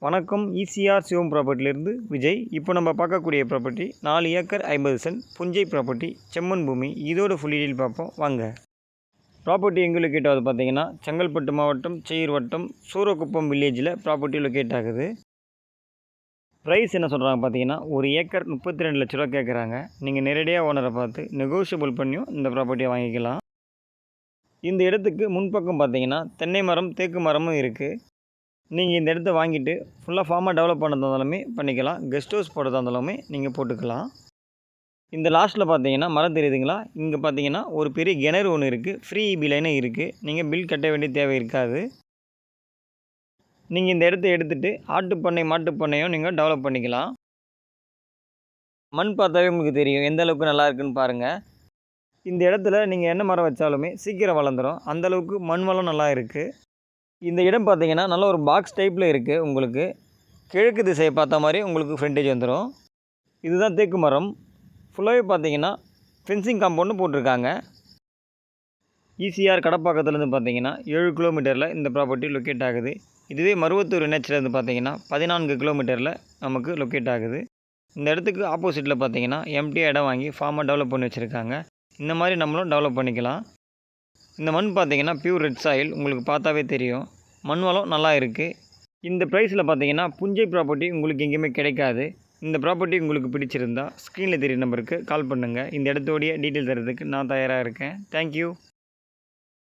வணக்கம். ஈசிஆர் சிவம் ப்ராப்பர்ட்டிலேருந்து விஜய். இப்போ நம்ம பார்க்கக்கூடிய ப்ராப்பர்ட்டி 4 ஏக்கர் 50 சென்ட் புஞ்சை ப்ராப்பர்ட்டி, செம்மண் பூமி. இதோட ஃபுல் டீட்டெயில் பார்ப்போம் வாங்க. ப்ராப்பர்ட்டி எங்கே லொக்கேட் ஆகுது பார்த்தீங்கன்னா, செங்கல்பட்டு மாவட்டம் செய்யூர் வட்டம் சூரக்குப்பம் வில்லேஜில் ப்ராப்பர்ட்டி லொக்கேட் ஆகுது. ப்ரைஸ் என்ன சொல்கிறாங்க பார்த்தீங்கன்னா, 1 ஏக்கர் 32 லட்ச ரூபா கேட்குறாங்க. நீங்கள் நேரடியாக ஓனரை பார்த்து நெகோஷியபிள் பண்ணியும் இந்த ப்ராப்பர்ட்டியை வாங்கிக்கலாம். இந்த இடத்துக்கு முன்பக்கம் பார்த்தீங்கன்னா தென்னை மரம், தேக்கு மரமும் இருக்குது. நீங்கள் இந்த இடத்த வாங்கிட்டு ஃபுல்லாக ஃபார்மாக டெவலப் பண்ணதாக இருந்தாலுமே பண்ணிக்கலாம். கெஸ்ட் ஹவுஸ் போடுறதா இருந்தாலுமே நீங்கள் போட்டுக்கலாம். இந்த லாஸ்ட்டில் பார்த்தீங்கன்னா மரம் தெரியுதுங்களா, இங்கே பார்த்தீங்கன்னா ஒரு பெரிய கிணறு ஒன்று இருக்குது. ஃப்ரீ இபி லைனும் இருக்குது. நீங்கள் பில் கட்ட வேண்டிய தேவை இருக்காது. நீங்கள் இந்த இடத்த எடுத்துகிட்டு ஆட்டுப்பண்ணை, மாட்டுப்பண்ணையும் நீங்கள் டெவலப் பண்ணிக்கலாம். மண் பார்த்தாவே உங்களுக்கு தெரியும் எந்த அளவுக்கு நல்லா இருக்குன்னு பாருங்கள். இந்த இடத்துல நீங்கள் என்ன மரம் வச்சாலுமே சீக்கிரம் வளர்ந்துடும். அந்தளவுக்கு மண் வளம் நல்லா இருக்குது. இந்த இடம் பார்த்தீங்கன்னா நல்ல ஒரு பாக்ஸ் டைப்பில் இருக்குது. உங்களுக்கு கிழக்கு திசையை பார்த்த மாதிரி உங்களுக்கு ஃப்ரண்டேஜ் வந்துடும். இதுதான் தேக்கு மரம். ஃபுல்லாகவே பார்த்தீங்கன்னா ஃபென்சிங் காம்பவுண்டு போட்டிருக்காங்க. ஈசிஆர் கடப்பாக்கத்துலேருந்து பார்த்தீங்கன்னா 7 கிலோமீட்டரில் இந்த ப்ராப்பர்ட்டி லொக்கேட் ஆகுது. இதுவே மருவத்தூர் என்ஹெச்லேருந்து பார்த்தீங்கன்னா 14 கிலோமீட்டரில் நமக்கு லொக்கேட் ஆகுது. இந்த இடத்துக்கு ஆப்போசிட்டில் பார்த்தீங்கன்னா எம்டியாக இடம் வாங்கி ஃபார்மாக டெவலப் பண்ணி வச்சுருக்காங்க. இந்த மாதிரி நம்மளும் டெவலப் பண்ணிக்கலாம். இந்த மண் பார்த்தீங்கன்னா பியூர் ரெட் சாயில். உங்களுக்கு பார்த்தாவே தெரியும் மண் வளம் நல்லா இருக்குது. இந்த ப்ரைஸில் பார்த்தீங்கன்னா புஞ்சை ப்ராப்பர்ட்டி உங்களுக்கு எங்கேயுமே கிடைக்காது. இந்த ப்ராப்பர்ட்டி உங்களுக்கு பிடிச்சிருந்தா ஸ்க்ரீனில் தெரிய நம்பருக்கு கால் பண்ணுங்கள். இந்த இடத்தோடைய டீட்டெயில் தரதுக்கு நான் தயாராக இருக்கேன். தேங்க்யூ.